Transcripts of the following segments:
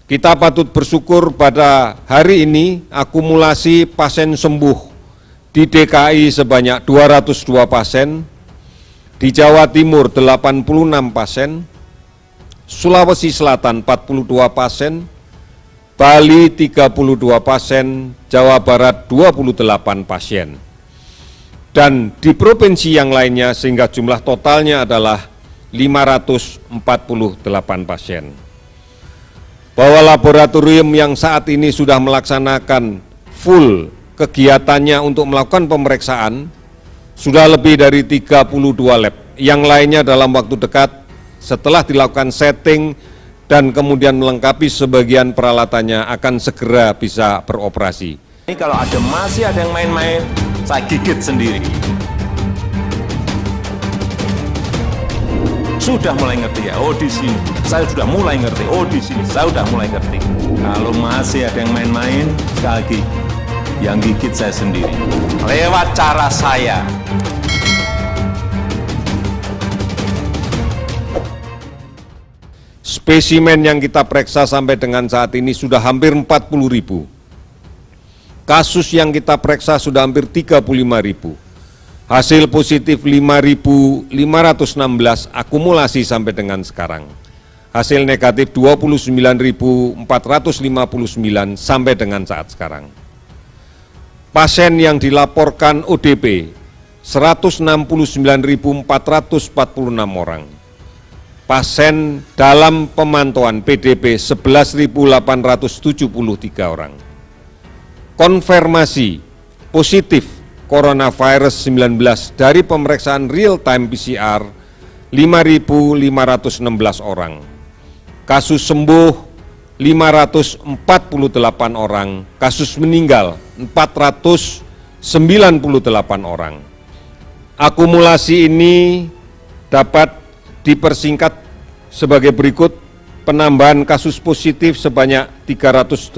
Kita patut bersyukur pada hari ini akumulasi pasien sembuh di DKI sebanyak 202 pasien, di Jawa Timur 86 pasien, Sulawesi Selatan 42 pasien, Bali 32 pasien, Jawa Barat 28 pasien. Dan di provinsi yang lainnya sehingga jumlah totalnya adalah 548 pasien. Bahwa laboratorium yang saat ini sudah melaksanakan full kegiatannya untuk melakukan pemeriksaan sudah lebih dari 32 lab. Yang lainnya dalam waktu dekat setelah dilakukan setting dan kemudian melengkapi sebagian peralatannya akan segera bisa beroperasi. Ini kalau masih ada yang main-main, saya gigit sendiri. Sudah mulai ngerti ya, oh di sini saya sudah mulai ngerti, oh di sini saya sudah mulai ngerti. Kalau masih ada yang main-main, sekali lagi, yang gigit saya sendiri. Lewat cara saya. Spesimen yang kita periksa sampai dengan saat ini sudah hampir 40.000. Kasus yang kita periksa sudah hampir 35.000. Hasil positif 5.516 akumulasi sampai dengan sekarang. Hasil negatif 29.459 sampai dengan saat sekarang. Pasien yang dilaporkan ODP 169.446 orang. Pasien dalam pemantauan PDP 11.873 orang. Konfirmasi positif coronavirus 19 dari pemeriksaan real-time PCR 5.516 orang. Kasus sembuh 548 orang, kasus meninggal 498 orang. Akumulasi ini dapat dipersingkat sebagai berikut: penambahan kasus positif sebanyak 380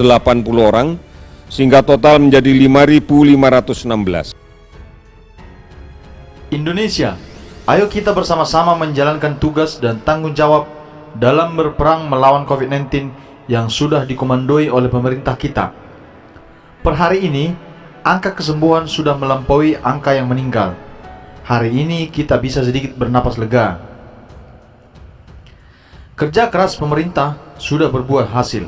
orang, sehingga total menjadi 5.516. Indonesia, ayo kita bersama-sama menjalankan tugas dan tanggung jawab dalam berperang melawan COVID-19 yang sudah dikomandoi oleh pemerintah kita. Per hari ini, angka kesembuhan sudah melampaui angka yang meninggal. Hari ini kita bisa sedikit bernapas lega. Kerja keras pemerintah sudah berbuah hasil.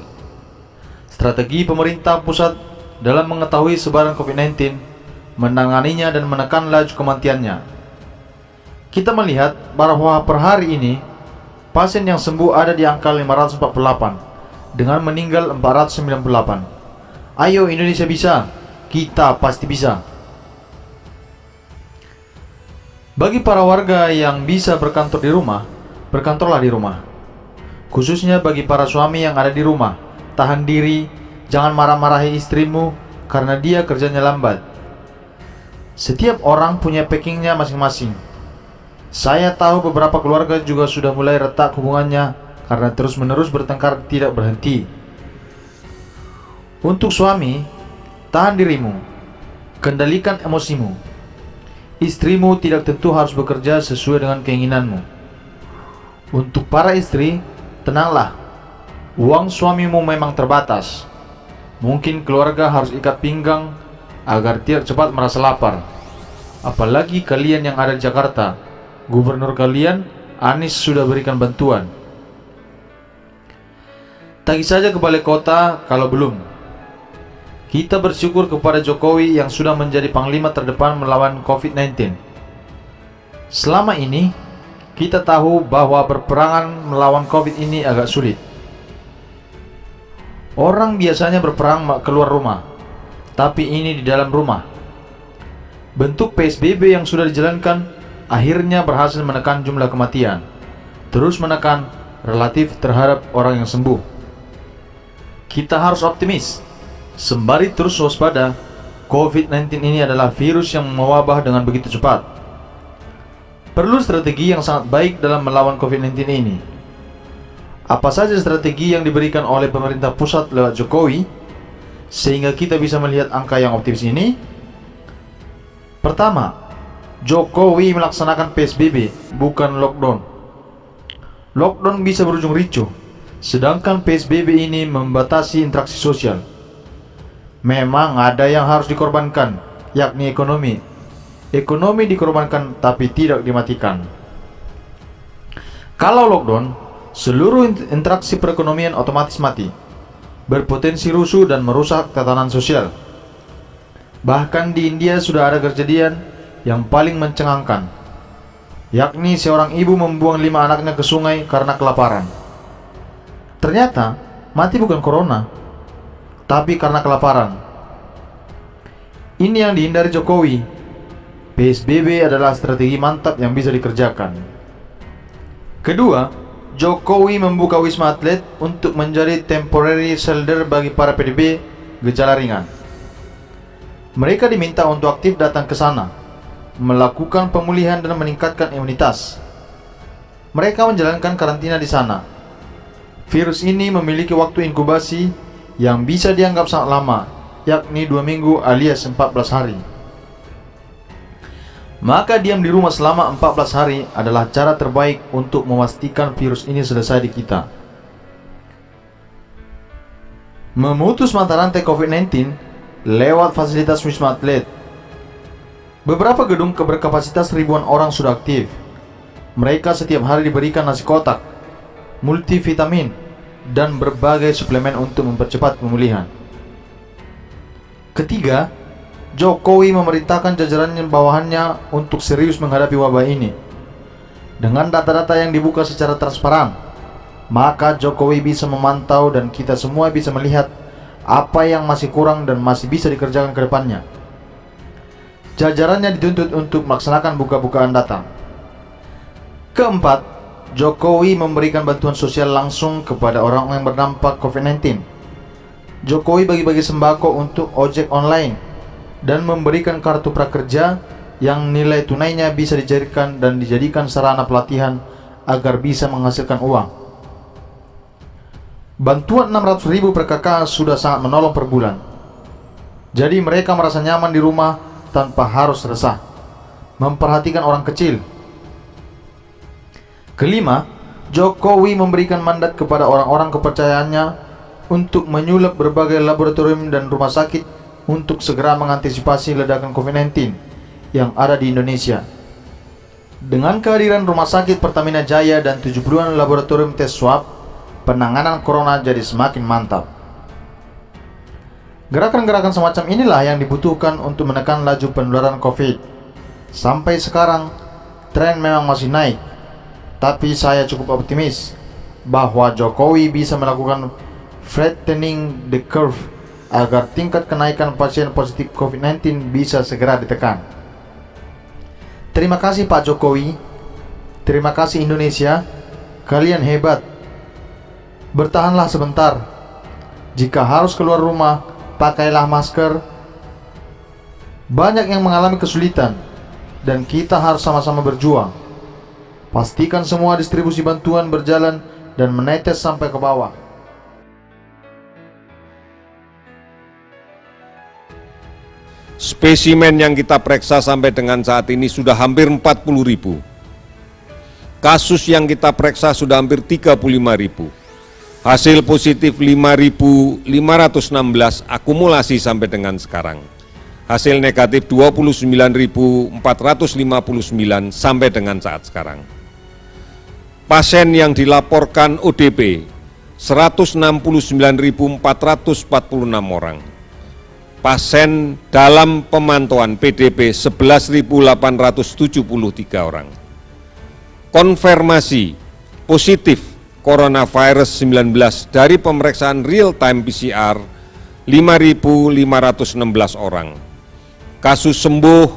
Strategi pemerintah pusat dalam mengetahui sebaran COVID-19, menanganinya dan menekan laju kematiannya. Kita melihat bahwa per hari ini pasien yang sembuh ada di angka 548 dengan meninggal 498. Ayo Indonesia bisa, kita pasti bisa. Bagi para warga yang bisa berkantor di rumah, berkantorlah di rumah. Khususnya bagi para suami yang ada di rumah, tahan diri, jangan marah-marahi istrimu karena dia kerjanya lambat. Setiap orang punya packingnya masing-masing. Saya tahu beberapa keluarga juga sudah mulai retak hubungannya karena terus-menerus bertengkar tidak berhenti. Untuk suami, tahan dirimu, kendalikan emosimu. Istrimu tidak tentu harus bekerja sesuai dengan keinginanmu. Untuk para istri, tenanglah. Uang suamimu memang terbatas. Mungkin keluarga harus ikat pinggang agar tidak cepat merasa lapar. Apalagi kalian yang ada di Jakarta, gubernur kalian, Anies, sudah berikan bantuan. Tagih saja ke balai kota kalau belum. Kita bersyukur kepada Jokowi yang sudah menjadi panglima terdepan melawan COVID-19. Selama ini, kita tahu bahwa berperangan melawan COVID ini agak sulit. Orang biasanya berperang keluar rumah, tapi ini di dalam rumah. Bentuk PSBB yang sudah dijalankan akhirnya berhasil menekan jumlah kematian, terus menekan relatif terhadap orang yang sembuh. Kita harus optimis, sembari terus waspada. COVID-19 ini adalah virus yang mewabah dengan begitu cepat. Perlu strategi yang sangat baik dalam melawan COVID-19 ini. Apa saja strategi yang diberikan oleh pemerintah pusat lewat Jokowi, sehingga kita bisa melihat angka yang optimis ini? Pertama, Jokowi melaksanakan PSBB, bukan lockdown. Lockdown bisa berujung ricuh, Sedangkan PSBB ini membatasi interaksi sosial. Memang ada yang harus dikorbankan, yakni ekonomi. Ekonomi dikorbankan tapi tidak dimatikan. Kalau lockdown, seluruh interaksi perekonomian otomatis mati, berpotensi rusuh dan merusak tatanan sosial. Bahkan di India sudah ada kejadian yang paling mencengangkan, yakni seorang ibu membuang 5 anaknya ke sungai karena kelaparan. Ternyata mati bukan corona, tapi karena kelaparan. Ini yang dihindari Jokowi. PSBB adalah strategi mantap yang bisa dikerjakan. Kedua, Jokowi membuka Wisma Atlet untuk menjadi temporary shelter bagi para PDP gejala ringan. Mereka diminta untuk aktif datang ke sana, melakukan pemulihan dan meningkatkan imunitas. Mereka menjalankan karantina di sana. Virus ini memiliki waktu inkubasi yang bisa dianggap sangat lama, yakni 2 minggu alias 14 hari. Maka diam di rumah selama 14 hari adalah cara terbaik untuk memastikan virus ini selesai di kita. Memutus mata rantai COVID-19 lewat fasilitas Wisma Atlet. Beberapa gedung berkapasitas ribuan orang sudah aktif. Mereka setiap hari diberikan nasi kotak, multivitamin, dan berbagai suplemen untuk mempercepat pemulihan. Ketiga, Jokowi memerintahkan jajaran bawahannya untuk serius menghadapi wabah ini. Dengan data-data yang dibuka secara transparan, maka Jokowi bisa memantau dan kita semua bisa melihat apa yang masih kurang dan masih bisa dikerjakan ke depannya. Jajarannya dituntut untuk melaksanakan buka-bukaan data. Keempat, Jokowi memberikan bantuan sosial langsung kepada orang yang berdampak COVID-19. Jokowi bagi-bagi sembako untuk ojek online dan memberikan kartu prakerja yang nilai tunainya bisa dijadikan sarana pelatihan agar bisa menghasilkan uang. Bantuan 600.000 per KK sudah sangat menolong per bulan. Jadi mereka merasa nyaman di rumah tanpa harus resah, memperhatikan orang kecil. Kelima, Jokowi memberikan mandat kepada orang-orang kepercayaannya untuk menyulap berbagai laboratorium dan rumah sakit untuk segera mengantisipasi ledakan COVID-19 yang ada di Indonesia. Dengan kehadiran Rumah Sakit Pertamina Jaya dan 70-an laboratorium tes swab, penanganan corona jadi semakin mantap. Gerakan-gerakan semacam inilah yang dibutuhkan untuk menekan laju penularan COVID. Sampai sekarang, tren memang masih naik, tapi saya cukup optimis bahwa Jokowi bisa melakukan flattening the curve agar tingkat kenaikan pasien positif COVID-19 bisa segera ditekan. Terima kasih Pak Jokowi. Terima kasih Indonesia. Kalian hebat. Bertahanlah sebentar. Jika harus keluar rumah, pakailah masker. Banyak yang mengalami kesulitan dan kita harus sama-sama berjuang. Pastikan semua distribusi bantuan berjalan dan menetes sampai ke bawah. Spesimen yang kita periksa sampai dengan saat ini sudah hampir 40.000. Kasus yang kita periksa sudah hampir 35.000. Hasil positif 5.516 akumulasi sampai dengan sekarang. Hasil negatif 29.459 sampai dengan saat sekarang. Pasien yang dilaporkan ODP 169.446 orang. Pasien dalam pemantauan PDP 11.873 orang. Konfirmasi positif coronavirus 19 dari pemeriksaan real-time PCR 5.516 orang. Kasus sembuh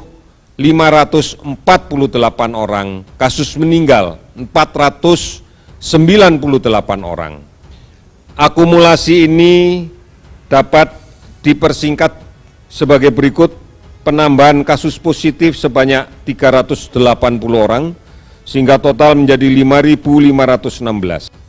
548 orang, kasus meninggal 498 orang. Akumulasi ini dapat dipersingkat sebagai berikut: penambahan kasus positif sebanyak 380 orang, sehingga total menjadi 5.516.